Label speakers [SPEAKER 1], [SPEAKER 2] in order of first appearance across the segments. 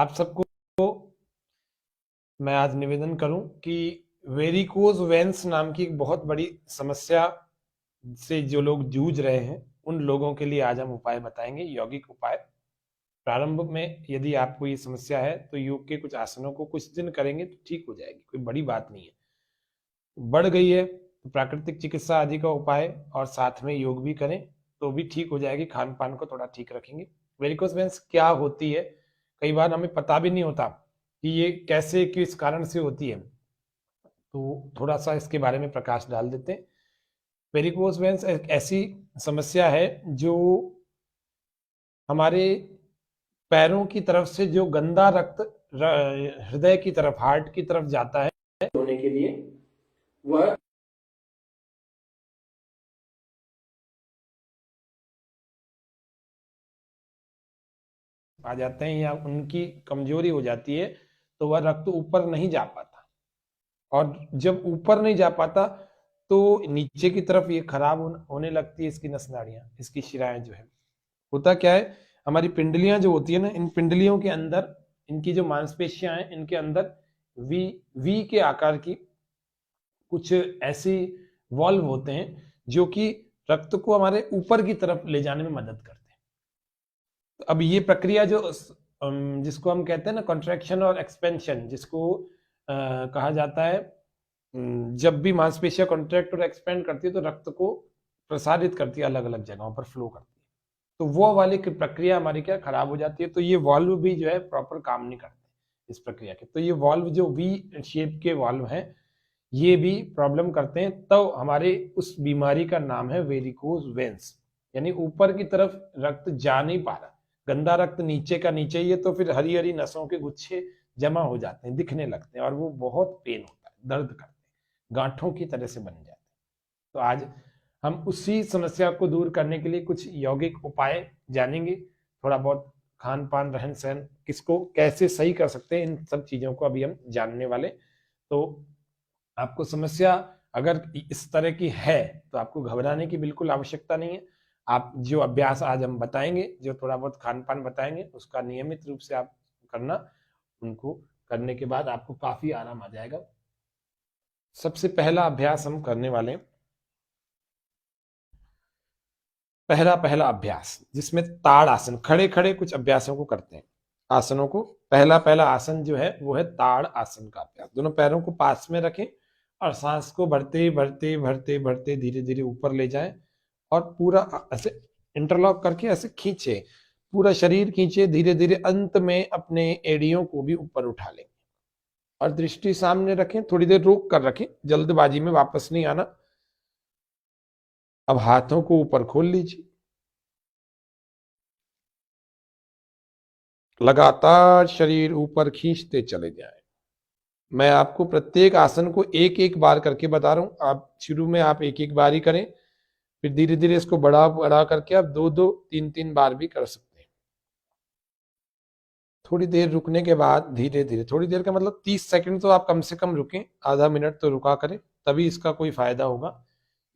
[SPEAKER 1] आप सबको मैं आज निवेदन करूं कि वेरिकोज वेन्स नाम की एक बहुत बड़ी समस्या से जो लोग जूझ रहे हैं उन लोगों के लिए आज हम उपाय बताएंगे, यौगिक उपाय। प्रारंभ में यदि आपको ये समस्या है तो योग के कुछ आसनों को कुछ दिन करेंगे तो ठीक हो जाएगी, कोई बड़ी बात नहीं है। बढ़ गई है तो प्राकृतिक चिकित्सा आदि का उपाय और साथ में योग भी करें तो भी ठीक हो जाएगी। खान पान को थोड़ा ठीक रखेंगे। वेरिकोज वेन्स क्या होती है, कई बार हमें पता भी नहीं होता कि ये कैसे किस कारण से होती है, तो थोड़ा सा इसके बारे में प्रकाश डाल देते हैं। वेरिकोज वेन्स एक ऐसी समस्या है जो हमारे पैरों की तरफ से जो गंदा रक्त हृदय की तरफ, हार्ट की तरफ जाता है होने के लिए वह आ जाते हैं या उनकी कमजोरी हो जाती है तो वह रक्त ऊपर नहीं जा पाता, और जब ऊपर नहीं जा पाता तो नीचे की तरफ ये खराब होने लगती है। इसकी नस नाड़ियां, इसकी शिराएं जो है, होता क्या है, हमारी पिंडलियां जो होती है ना, इन पिंडलियों के अंदर इनकी जो मांसपेशियां हैं इनके अंदर वी के आकार की कुछ ऐसी वॉल्व होते हैं जो कि रक्त को हमारे ऊपर की तरफ ले जाने में मदद करते हैं। तो अब ये प्रक्रिया जो जिसको हम कहते हैं ना कॉन्ट्रैक्शन और एक्सपेंशन, जिसको कहा जाता है, जब भी मांसपेशियां कॉन्ट्रैक्ट और एक्सपेंड करती है तो रक्त को प्रसारित करती है, अलग अलग जगहों पर फ्लो करती है। तो वो वाली प्रक्रिया हमारी क्या खराब हो जाती है, तो ये वॉल्व भी जो है प्रॉपर काम नहीं करते इस प्रक्रिया के। तो ये वॉल्व जो वी शेप के वॉल्व हैं ये भी प्रॉब्लम करते हैं, तो हमारे उस बीमारी का नाम है वेरिकोज वेन्स, यानी ऊपर की तरफ रक्त जा नहीं पा रहा, गंदा रक्त नीचे का नीचे ही है, तो फिर हरी हरी नसों के गुच्छे जमा हो जाते हैं, दिखने लगते हैं और वो बहुत पेन होता है, दर्द करते हैं, गांठों की तरह से बन जाते हैं। तो आज हम उसी समस्या को दूर करने के लिए कुछ यौगिक उपाय जानेंगे। थोड़ा बहुत खान पान, रहन सहन किसको कैसे सही कर सकते हैं, इन सब चीजों को अभी हम जानने वाले। तो आपको समस्या अगर इस तरह की है तो आपको घबराने की बिल्कुल आवश्यकता नहीं है। आप जो अभ्यास आज हम बताएंगे, जो थोड़ा बहुत खान पान बताएंगे, उसका नियमित रूप से आप करना। उनको करने के बाद आपको काफी आराम आ जाएगा। सबसे पहला अभ्यास हम करने वाले हैं, पहला अभ्यास जिसमें ताड़ आसन, खड़े खड़े कुछ अभ्यासों को करते हैं, आसनों को। पहला आसन जो है वो है ताड़ आसन का अभ्यास। दोनों पैरों को पास में रखें और सांस को भरते भरते भरते भरते धीरे धीरे ऊपर ले जाएं और पूरा ऐसे इंटरलॉक करके ऐसे खींचे, पूरा शरीर खींचे धीरे धीरे। अंत में अपने एड़ियों को भी ऊपर उठा लेंगे और दृष्टि सामने रखें, थोड़ी देर रोक कर रखें, जल्दबाजी में वापस नहीं आना। अब हाथों को ऊपर खोल लीजिए, लगातार शरीर ऊपर खींचते चले जाएं। मैं आपको प्रत्येक आसन को एक एक बार करके बता रहा हूं। आप शुरू में आप एक एक बार ही करें, फिर धीरे धीरे इसको बढ़ा बढ़ा करके आप दो दो तीन तीन बार भी कर सकते हैं। थोड़ी देर रुकने के बाद धीरे धीरे, थोड़ी देर का मतलब 30 सेकंड तो आप कम से कम रुकें, आधा मिनट तो रुका करें, तभी इसका कोई फायदा होगा।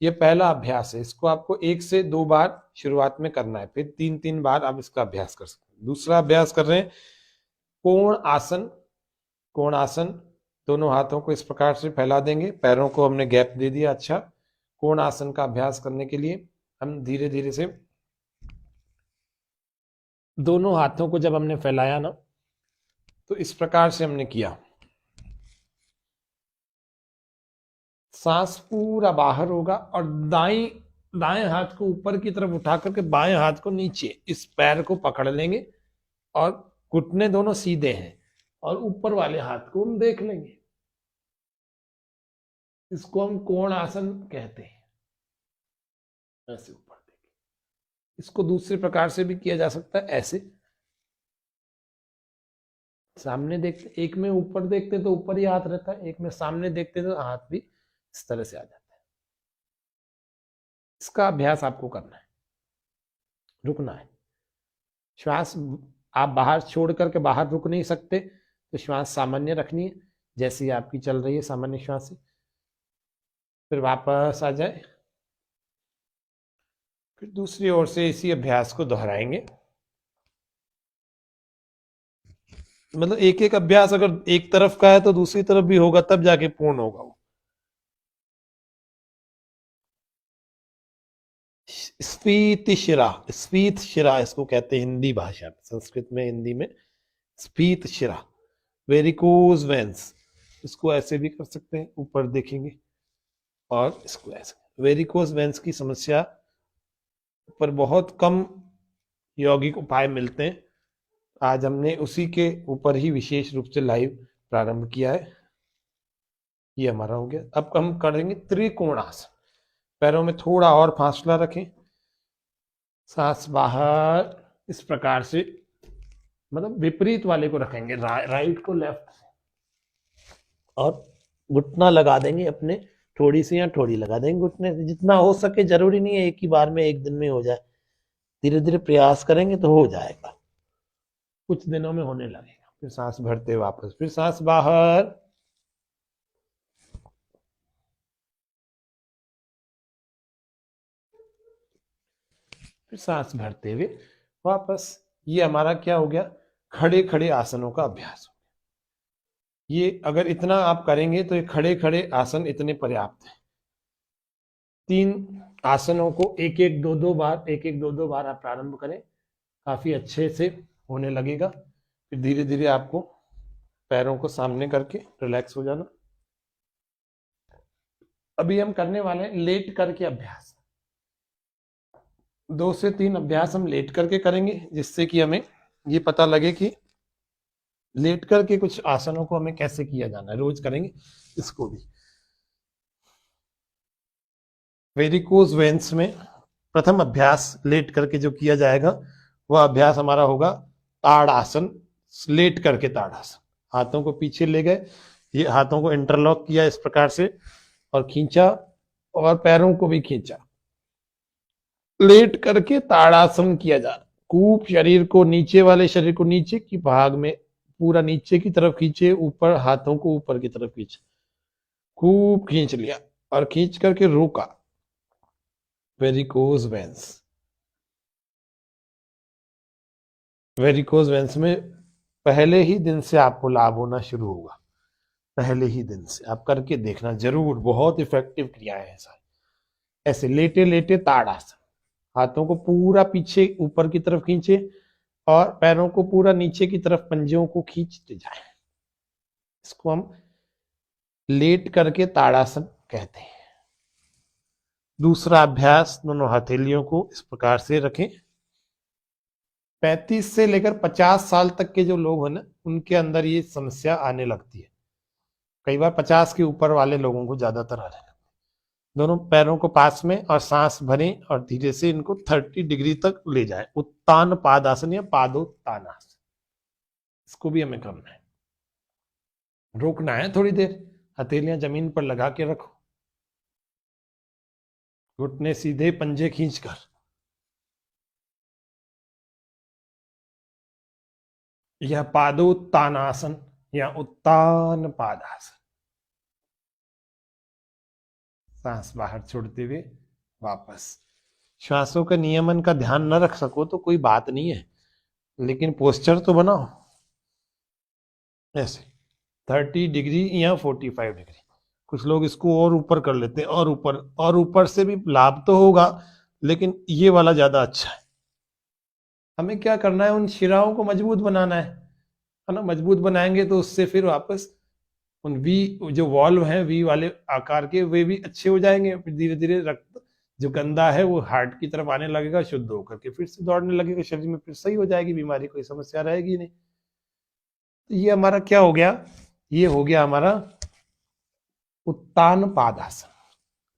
[SPEAKER 1] ये पहला अभ्यास है, इसको आपको 1 से 2 बार शुरुआत में करना है, फिर 3-3 बार आप इसका अभ्यास कर सकते हैं। दूसरा अभ्यास कर रहे हैं कोण आसन। कोण आसन, दोनों हाथों को इस प्रकार से फैला देंगे, पैरों को हमने गैप दे दिया। अच्छा, कोण आसन का अभ्यास करने के लिए हम धीरे धीरे से दोनों हाथों को जब हमने फैलाया ना, तो इस प्रकार से हमने किया, सांस पूरा बाहर होगा और दाएं हाथ को ऊपर की तरफ उठा करके बाएं हाथ को नीचे, इस पैर को पकड़ लेंगे और घुटने दोनों सीधे हैं और ऊपर वाले हाथ को हम देख लेंगे। इसको हम कोण आसन कहते हैं। ऐसे ऊपर देखें। इसको दूसरे प्रकार से भी किया जा सकता है, ऐसे सामने देखते, एक में ऊपर देखते तो ऊपर ही हाथ रहता है, एक में सामने देखते तो हाथ भी इस तरह से आ जाता है। इसका अभ्यास आपको करना है, रुकना है। श्वास आप बाहर छोड़ करके बाहर रुक नहीं सकते, तो श्वास सामान्य रखनी है, जैसी आपकी चल रही है सामान्य श्वास से। फिर वापस आ जाए, फिर दूसरी ओर से इसी अभ्यास को दोहराएंगे। मतलब एक एक अभ्यास अगर एक तरफ का है तो दूसरी तरफ भी होगा, तब जाके पूर्ण होगा वो। स्फीति शिरा, स्फीत शिरा इसको कहते हैं हिंदी भाषा में, संस्कृत में, हिंदी में स्फीत शिरा। वेरिकोज वेंस, इसको ऐसे भी कर सकते हैं, ऊपर देखेंगे, और इसको ऐसे। वेरिकोज वेंस की समस्या पर बहुत कम यौगिक उपाय मिलते हैं। आज हमने उसी के ऊपर ही विशेष रूप से लाइव प्रारंभ किया है। ये हमारा हो गया। अब हम करेंगे त्रिकोणासन। पैरों में थोड़ा और फासला रखें, सांस बाहर इस प्रकार से, मतलब विपरीत वाले को रखेंगे, राइट को लेफ्ट से, और घुटना लगा देंगे अपने, थोड़ी सी या थोड़ी लगा देंगे घुटने से, जितना हो सके। जरूरी नहीं है एक ही बार में, एक दिन में हो जाए, धीरे धीरे प्रयास करेंगे तो हो जाएगा, कुछ दिनों में होने लगेगा। फिर सांस भरते वापस, फिर सांस बाहर, फिर सांस भरते हुए वापस। ये हमारा क्या हो गया, खड़े खड़े आसनों का अभ्यास हो गया। ये अगर इतना आप करेंगे तो ये खड़े खड़े आसन इतने पर्याप्त है। 3 आसनों को एक एक दो दो बार, एक एक दो दो बार आप प्रारंभ करें, काफी अच्छे से होने लगेगा। फिर धीरे धीरे आपको पैरों को सामने करके रिलैक्स हो जाना। अभी हम करने वाले हैं लेट करके अभ्यास। 2 से 3 अभ्यास हम लेट करके करेंगे, जिससे कि हमें ये पता लगे कि लेट करके कुछ आसनों को हमें कैसे किया जाना है। रोज करेंगे इसको भी। वेरिकोज वेन्स में प्रथम अभ्यास लेट करके जो किया जाएगा, वह अभ्यास हमारा होगा ताड़ासन। लेट करके ताड़ासन, हाथों को पीछे ले गए, ये हाथों को इंटरलॉक किया इस प्रकार से, और खींचा, और पैरों को भी खींचा। लेट करके ताड़ासन किया जा रहा। खूब शरीर को, नीचे वाले शरीर को नीचे की भाग में पूरा नीचे की तरफ खींचे, ऊपर हाथों को ऊपर की तरफ खींचे, खूब खींच लिया और खींच करके रोका। Varicose veins. वेरिकोज वेंस में पहले ही दिन से आपको लाभ होना शुरू होगा। पहले ही दिन से आप करके देखना जरूर, बहुत इफेक्टिव क्रियाएं हैं सारी। ऐसे लेटे लेटे ताड़ासन, हाथों को पूरा पीछे ऊपर की तरफ खींचे और पैरों को पूरा नीचे की तरफ, पंजों को खींचते जाए। इसको हम लेट करके ताड़ासन कहते हैं। दूसरा अभ्यास, दोनों हथेलियों को इस प्रकार से रखें। 35 से लेकर 50 साल तक के जो लोग हैं ना, उनके अंदर ये समस्या आने लगती है। कई बार 50 के ऊपर वाले लोगों को ज्यादातर आने लगती है। दोनों पैरों को पास में, और सांस भरें और धीरे से इनको 30 डिग्री तक ले जाए। उत्तान पादासन या पादोत्तानासन, इसको भी हमें करना है। रोकना है थोड़ी देर, हथेलियां जमीन पर लगा के रखो, घुटने सीधे, पंजे खींचकर। यह पादोत्तानासन या उत्तान पादासन। सांस बाहर छोड़ते हुए वापस। श्वासों का नियमन का ध्यान न रख सको तो कोई बात नहीं है, लेकिन पोस्चर तो बनाओ ऐसे 30 डिग्री या 45 डिग्री। कुछ लोग इसको और ऊपर कर लेते हैं, और ऊपर, और ऊपर से भी लाभ तो होगा, लेकिन ये वाला ज्यादा अच्छा है। हमें क्या करना है, उन शिराओं को मजबूत बनाना है ना। मजबूत बनाएंगे तो उससे फिर वापस उन वी जो वॉल्व हैं, वी वाले आकार के, वे भी अच्छे हो जाएंगे। फिर धीरे धीरे रक्त जो गंदा है वो हार्ट की तरफ आने लगेगा, शुद्ध होकर के फिर से दौड़ने लगेगा शरीर में, फिर सही हो जाएगी बीमारी, कोई समस्या रहेगी नहीं। तो ये हमारा क्या हो गया, ये हो गया हमारा उत्तान पादासन।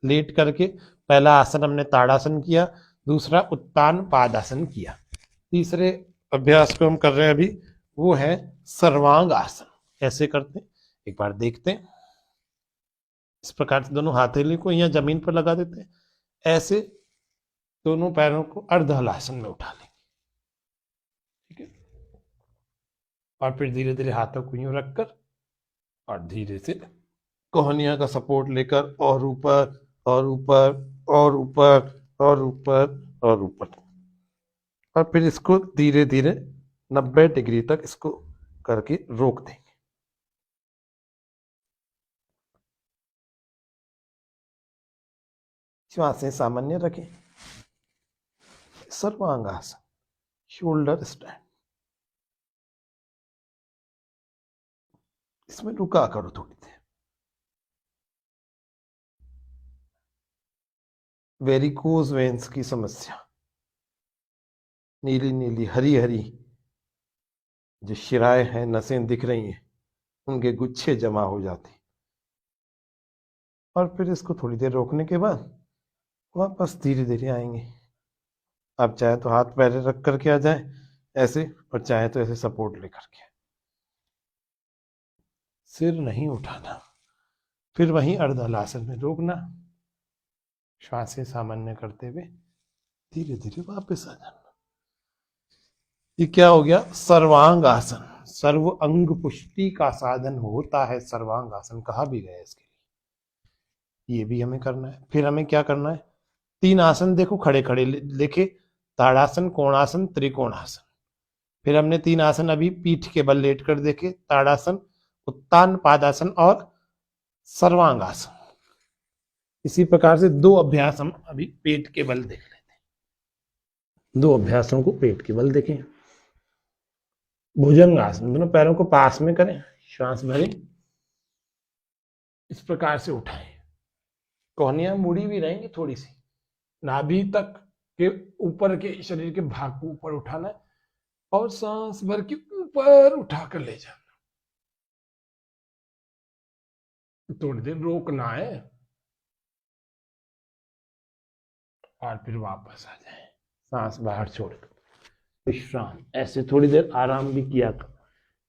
[SPEAKER 1] लेट करके पहला आसन हमने ताड़ासन किया, दूसरा उत्तान पादासन किया। तीसरे अभ्यास को हम कर रहे हैं अभी, वो है सर्वांग आसन। कैसे करते हैं एक बार देखते हैं। इस प्रकार से दोनों हथेली को यहाँ जमीन पर लगा देते हैं, ऐसे दोनों पैरों को अर्धहलासन में उठा लेंगे, ठीक है। और फिर धीरे धीरे हाथों को यूं रखकर और धीरे से कोहनिया का सपोर्ट लेकर, और ऊपर और ऊपर और ऊपर और ऊपर और ऊपर, और फिर इसको धीरे धीरे 90 डिग्री तक इसको करके रोक देंगे। श्वासें सामान्य रखें। Sarvangasana, shoulder stand. इसमें रुका करो थोड़ी देर। वेरिकोज वेन्स की समस्या, नीली नीली हरी हरी जो शिराएं हैं, नसें दिख रही हैं, उनके गुच्छे जमा हो जाते, और फिर इसको थोड़ी देर रोकने के बाद वापस धीरे धीरे आएंगे। आप चाहे तो हाथ पैर रख करके आ जाए ऐसे, और चाहे तो ऐसे सपोर्ट लेकर के। सिर नहीं उठाना, फिर वहीं अर्धहलासन में रोकना, श्वासें सामान्य करते हुए धीरे धीरे वापस आ जाना। ये क्या हो गया? सर्वांग आसन। सर्व अंग पुष्टि का साधन होता है सर्वांग आसन, कहा भी गया इसके लिए। ये भी हमें करना है। फिर हमें क्या करना है? 3 आसन देखो खड़े खड़े लिखे, ताड़ासन, कोणासन, त्रिकोणासन। फिर हमने 3 आसन अभी पीठ के बल लेट कर देखे, ताड़ासन, उत्तान पादासन और सर्वांगासन। इसी प्रकार से 2 अभ्यास हम अभी पेट के बल देख लेते हैं। 2 अभ्यासों को पेट के बल देखें। भुजंगासन, दोनों पैरों को पास में करें, श्वास भरें, इस प्रकार से उठाएं। कोहनियां मुड़ी भी रहेंगी थोड़ी सी, नाभि तक के ऊपर के शरीर के भाग को ऊपर उठाना है और सांस भर के ऊपर उठाकर ले जाना। थोड़ी देर रोकना है और फिर वापस आ जाए, सांस बाहर छोड़कर विश्राम। ऐसे थोड़ी देर आराम भी किया करो।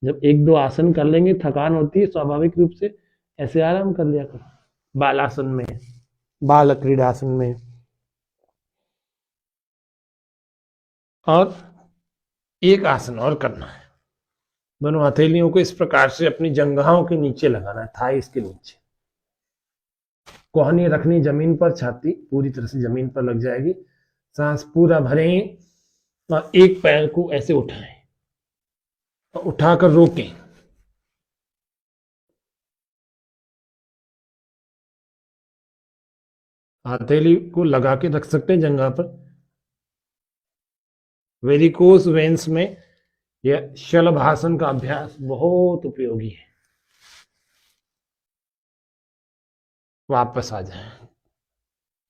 [SPEAKER 1] जब 1-2 आसन कर लेंगे, थकान होती है स्वाभाविक रूप से, ऐसे आराम कर लिया करो। बालासन में, बाल क्रीडासन में। और एक आसन और करना है, दोनों हथेलियों को इस प्रकार से अपनी जंघाओं के नीचे लगाना है, थाइस के नीचे। कोहनी रखनी जमीन पर, छाती पूरी तरह से जमीन पर लग जाएगी। सांस पूरा भरें और एक पैर को ऐसे उठाएं और उठाकर रोकें। हथेली को लगा के रख सकते हैं जंघा पर। वेरिकोस वेन्स में यह शलभासन का अभ्यास बहुत उपयोगी है। वापस आ जाएं,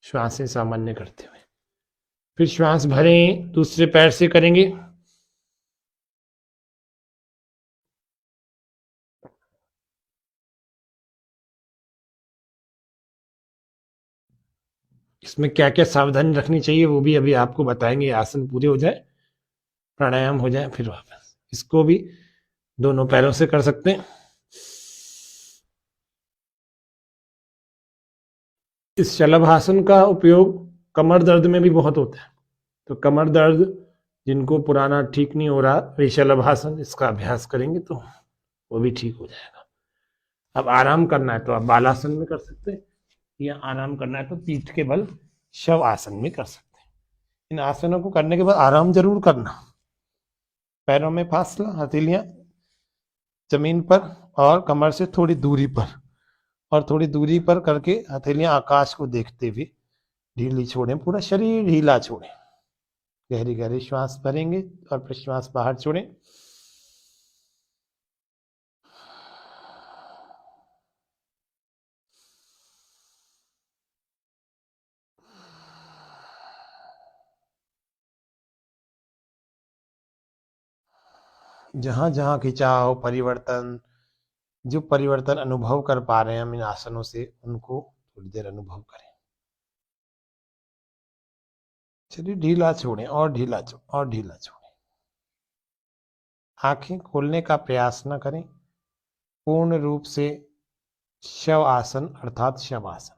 [SPEAKER 1] श्वासें सामान्य करते हुए। फिर श्वास भरें, दूसरे पैर से करेंगे। इसमें क्या क्या सावधानी रखनी चाहिए वो भी अभी आपको बताएंगे। आसन पूरे हो जाए, प्राणायाम हो जाए, फिर वापस। इसको भी दोनों पैरों से कर सकते हैं। इस शलभासन का उपयोग कमर दर्द में भी बहुत होता है। तो कमर दर्द जिनको पुराना ठीक नहीं हो रहा, वे शलभासन इसका अभ्यास करेंगे तो वो भी ठीक हो जाएगा। अब आराम करना है तो आप बालासन में कर सकते हैं, या आराम करना है तो पीठ के बल शव आसन में कर सकते हैं। इन आसनों को करने के बाद आराम जरूर करना। पैरों में फासला, हथेलियां जमीन पर और कमर से थोड़ी दूरी पर, और थोड़ी दूरी पर करके हथेलियां आकाश को देखते हुए ढीली छोड़ें, पूरा शरीर ढीला छोड़ें। गहरी गहरी श्वास भरेंगे और प्रश्वास बाहर छोड़ें। जहां जहां खिंचाव, परिवर्तन, जो परिवर्तन अनुभव कर पा रहे हैं हम इन आसनों से, उनको थोड़ी देर अनुभव करें। शरीर ढीला छोड़ें और ढीला छोड़ें और ढीला छोड़ें। आंखें खोलने का प्रयास न करें। पूर्ण रूप से शव आसन अर्थात शवासन।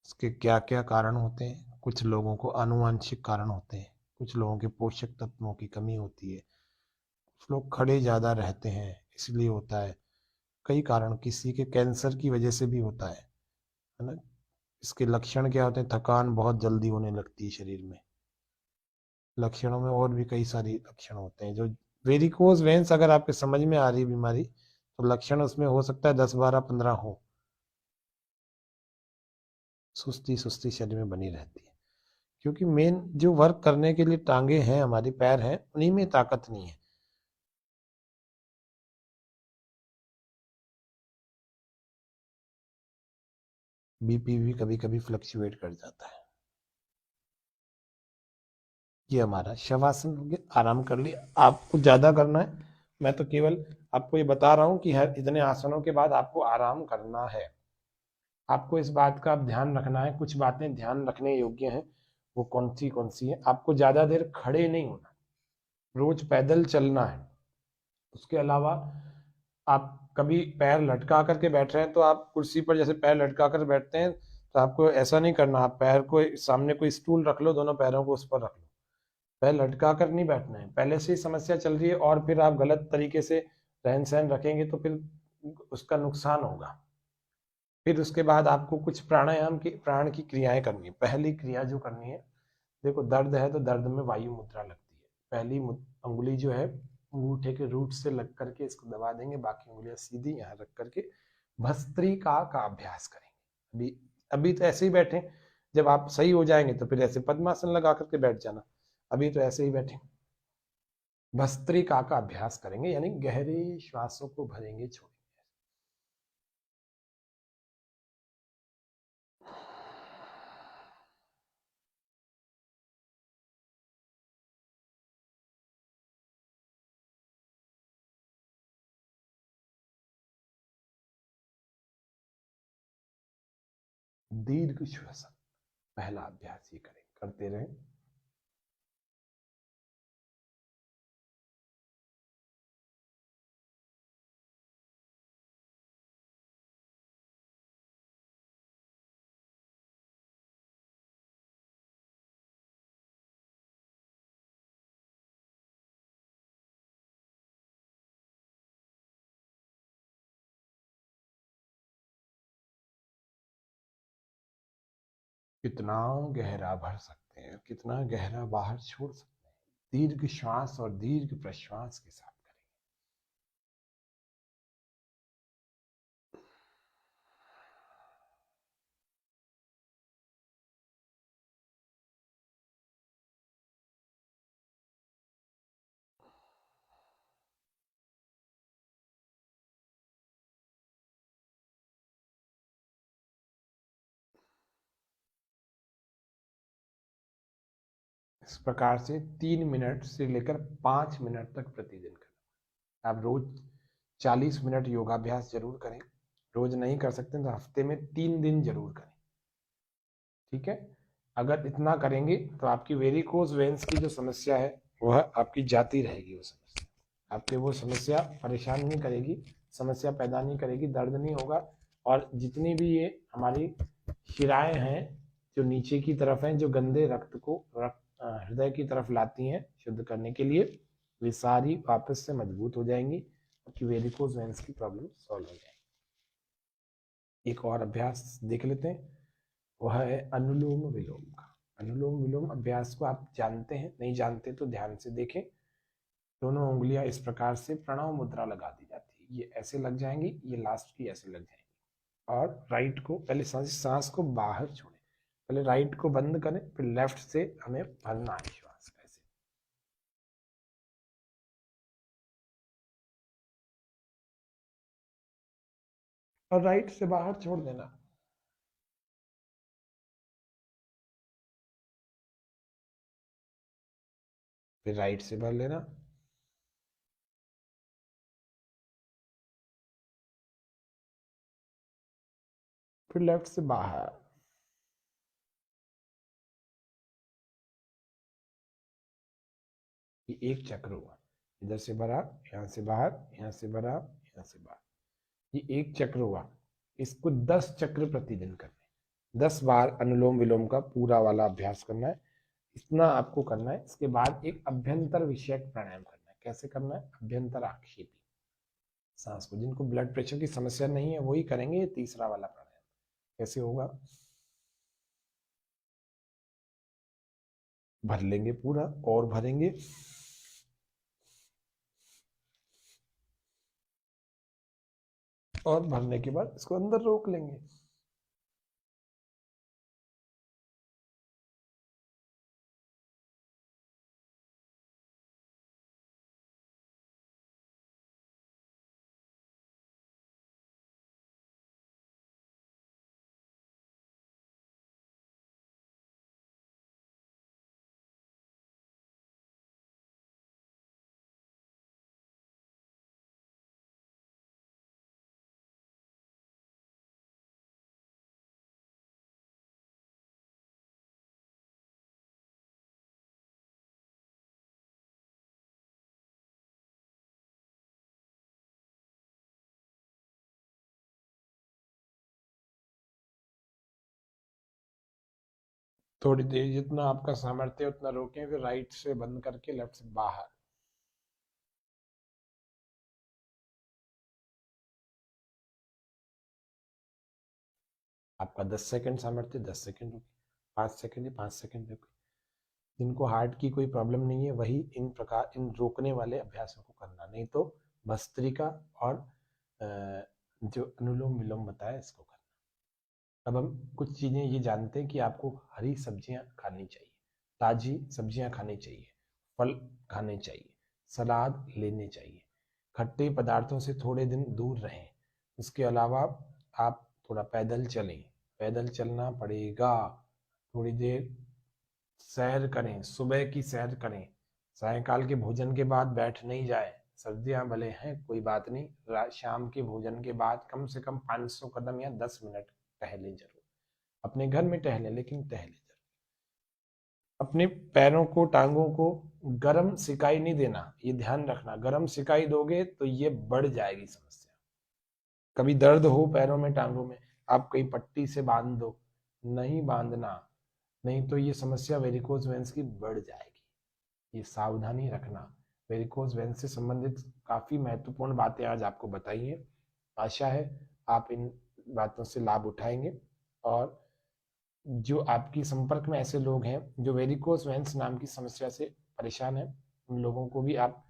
[SPEAKER 1] इसके क्या क्या कारण होते हैं? कुछ लोगों को आनुवंशिक कारण होते हैं, कुछ लोगों के पोषक तत्वों की कमी होती है, कुछ लोग खड़े ज्यादा रहते हैं इसलिए होता है, कई कारण, किसी के कैंसर की वजह से भी होता है ना। इसके लक्षण क्या होते हैं? थकान बहुत जल्दी होने लगती है शरीर में। लक्षणों में और भी कई सारी लक्षण होते हैं। जो वेरिकोज वेन्स अगर आपके समझ में आ रही है बीमारी, तो लक्षण उसमें हो सकता है 10 12 15 हो। सुस्ती सुस्ती शरीर में बनी रहती है, क्योंकि मेन जो वर्क करने के लिए टांगे हैं, हमारी पैर हैं, उन्हीं में ताकत नहीं है। बीपी भी कभी कभी फ्लक्चुएट कर जाता है। ये हमारा शवासन हो गया, आराम कर लिया। आपको ज्यादा करना है, मैं तो केवल आपको ये बता रहा हूँ कि हर इतने आसनों के बाद आपको आराम करना है। आपको इस बात का ध्यान रखना है, कुछ बातें ध्यान रखने योग्य हैं। वो कौन सी है? आपको ज्यादा देर खड़े नहीं होना, रोज पैदल चलना है। उसके अलावा आप कभी पैर लटका करके बैठ रहे हैं, तो आप कुर्सी पर जैसे पैर लटका कर बैठते हैं, तो आपको ऐसा नहीं करना। आप पैर को सामने कोई स्टूल रख लो, दोनों पैरों को उस पर रख लो। पैर लटका कर नहीं बैठना है। पहले से ही समस्या चल रही है और फिर आप गलत तरीके से रहन सहन रखेंगे तो फिर उसका नुकसान होगा। फिर उसके बाद आपको कुछ प्राणायाम की प्राण की क्रियाएं करनी है। पहली क्रिया जो करनी है, देखो दर्द है तो दर्द में वायु मुद्रा लगती है। पहली अंगुली जो है अंगूठे के रूट से लग करके इसको दबा देंगे, बाकी उंगलियां सीधी यहाँ रख करके भस्त्रिका का अभ्यास करेंगे। अभी अभी तो ऐसे ही बैठे, जब आप सही हो जाएंगे तो फिर ऐसे पद्मासन लगा करके बैठ जाना। अभी तो ऐसे ही बैठे, भस्त्रिका का अभ्यास करेंगे, यानी गहरे श्वासों को भरेंगे छोड़ेंगे। दीर्घ श्वसन, पहला अभ्यास ये करें, करते रहें। कितना गहरा भर सकते हैं, कितना गहरा बाहर छोड़ सकते हैं, दीर्घ श्वास और दीर्घ प्रश्वास के साथ करें। इस प्रकार से 3 मिनट से लेकर 5 मिनट तक प्रतिदिन करें। आप रोज 40 मिनट योगाभ्यास जरूर करें। रोज नहीं कर सकते तो हफ्ते में 3 दिन जरूर करें, ठीक है। अगर इतना करेंगे तो आपकी वेरिकोज वेन्स की जो समस्या है वह आपकी जाती रहेगी। वो समस्या आपके, वो समस्या परेशान नहीं करेगी, समस्या पैदा नहीं करेगी, दर्द नहीं होगा। और जितनी भी ये हमारी शिराएं हैं जो नीचे की तरफ हैं, जो गंदे रक्त को हृदय की तरफ लाती हैं शुद्ध करने के लिए, वे सारी वापस से मजबूत हो जाएंगी, आपकी वेरिकोज वेन्स की प्रॉब्लम सॉल्व हो जाएगी। एक और अभ्यास देख लेते हैं, वह है अनुलोम विलोम का। अनुलोम विलोम अभ्यास को आप जानते हैं, नहीं जानते तो ध्यान से देखें। दोनों उंगलियां इस प्रकार से प्रणव मुद्रा लगा दी जाती है, ये ऐसे लग जाएंगी, ये लास्ट की ऐसे लग जाएंगी। और राइट को पहले सांस को बाहर छोड़ें, पहले राइट को बंद करें, फिर लेफ्ट से हमें भरना है श्वास ऐसे। और राइट से बाहर छोड़ देना। फिर राइट से भर लेना। फिर लेफ्ट से बाहर। ये एक चक्र हुआ, इधर से भरा, यहाँ से बाहर, यहाँ से भरा, यहाँ से बाहर। ये एक चक्र हुआ। इसको 10 चक्र प्रतिदिन करने, 10 बार अनुलोम विलोम का पूरा वाला अभ्यास करना है। इतना आपको करना है। इसके बाद एक अभ्यंतर विषयक प्राणायाम करना है। कैसे करना है? अभ्यंतर आक्षेपी। सांस को। जिनको ब्लड प्रेशर की समस्या नहीं है वही करेंगे ये तीसरा वाला प्राणायाम। कैसे होगा, भर लेंगे पूरा और भरेंगे, और भरने के बाद इसको अंदर रोक लेंगे। थोड़ी देर जितना आपका सामर्थ्य है उतना रोकें, फिर राइट से बंद करके लेफ्ट से बाहर। आपका 10 सेकंड सामर्थ्य, 10 सेकंड रुके, 5 सेकंड, 5 सेकंड रुके। जिनको हार्ट की कोई प्रॉब्लम नहीं है वही इन प्रकार इन रोकने वाले अभ्यासों को करना, नहीं तो भस्त्रिका और जो अनुलोम विलोम बताया इसको करना। अब हम कुछ चीजें ये जानते हैं कि आपको हरी सब्जियां खानी चाहिए, ताजी सब्जियां खानी चाहिए, फल खाने चाहिए, सलाद लेने चाहिए, खट्टे पदार्थों से थोड़े दिन दूर रहें। उसके अलावा आप थोड़ा पैदल चलें, पैदल चलना पड़ेगा, थोड़ी देर सैर करें, सुबह की सैर करें, सायंकाल के भोजन के बाद बैठ नहीं जाए। सर्दियां भले हैं कोई बात नहीं, शाम के भोजन के बाद कम से कम 500 कदम या 10 मिनट टहलें जरूर। अपने घर में टहलें लेकिन टहलें जरूर। अपने पैरों को टांगों को गर्म सिकाई नहीं देना, ये ध्यान रखना। गर्म सिकाई दोगे तो ये बढ़ जाएगी समस्या। कभी दर्द हो पैरों में टांगों में, आप कहीं पट्टी से बांध दो, नहीं बांधना, नहीं तो ये समस्या वेरिकोज वेंस की बढ़ जाएगी। ये सावधानी रखना। वेरिकोज वेंस से संबंधित काफी महत्वपूर्ण बातें आज आपको बताई हैं। आशा है आप इन बातों से लाभ उठाएंगे, और जो आपकी संपर्क में ऐसे लोग हैं जो वेरिकोज वेंस नाम की समस्या से परेशान हैं, उन लोगों को भी आप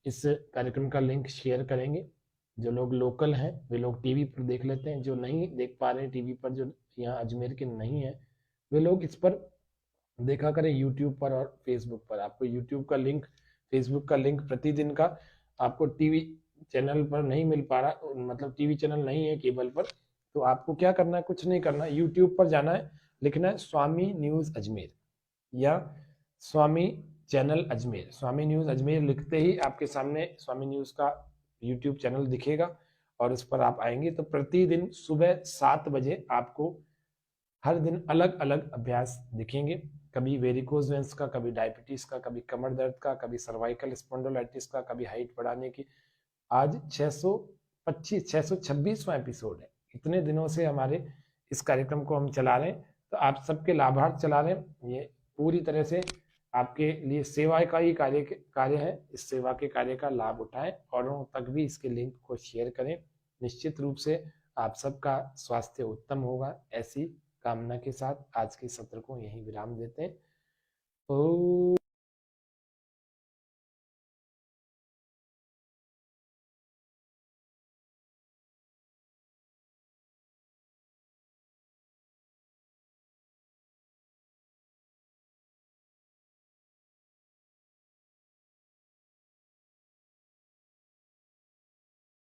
[SPEAKER 1] इस कार्यक्रम का लिंक शेयर करेंगे। जो लोग लोकल हैं वे लोग टीवी पर देख लेते हैं, जो नहीं देख पा रहे हैं टीवी पर, जो यहाँ अजमेर के नहीं है, वे लोग इस पर देखा करें यूट्यूब पर और फेसबुक पर। आपको यूट्यूब का लिंक, फेसबुक का लिंक प्रतिदिन का आपको टीवी चैनल पर नहीं मिल पा रहा, मतलब टीवी चैनल नहीं है केबल पर, तो आपको क्या करना है, कुछ नहीं करना, यूट्यूब पर जाना है, लिखना है स्वामी न्यूज अजमेर या स्वामी चैनल अजमेर। स्वामी न्यूज अजमेर लिखते ही आपके सामने स्वामी न्यूज का यूट्यूब चैनल दिखेगा, और उस पर आप आएंगे तो प्रतिदिन सुबह 7 बजे आपको हर दिन अलग अलग अभ्यास दिखेंगे। कभी वेरिकोज वेंस का, कभी डायबिटीज का, कभी कमर दर्द का, कभी सर्वाइकल स्पॉन्डिलोलाइटिस का, कभी हाइट बढ़ाने की। आज 626वां एपिसोड है। इतने दिनों से हमारे इस कार्यक्रम को हम चला रहे हैं, तो आप सबके लाभार्थ चला रहे हैं। ये पूरी तरह से आपके लिए सेवा का ही कार्य है। इस सेवा के कार्य का लाभ उठाएं, औरों तक भी इसके लिंक को शेयर करें। निश्चित रूप से आप सबका स्वास्थ्य उत्तम होगा, ऐसी कामना के साथ आज के सत्र को यहीं विराम देते हैं। ओ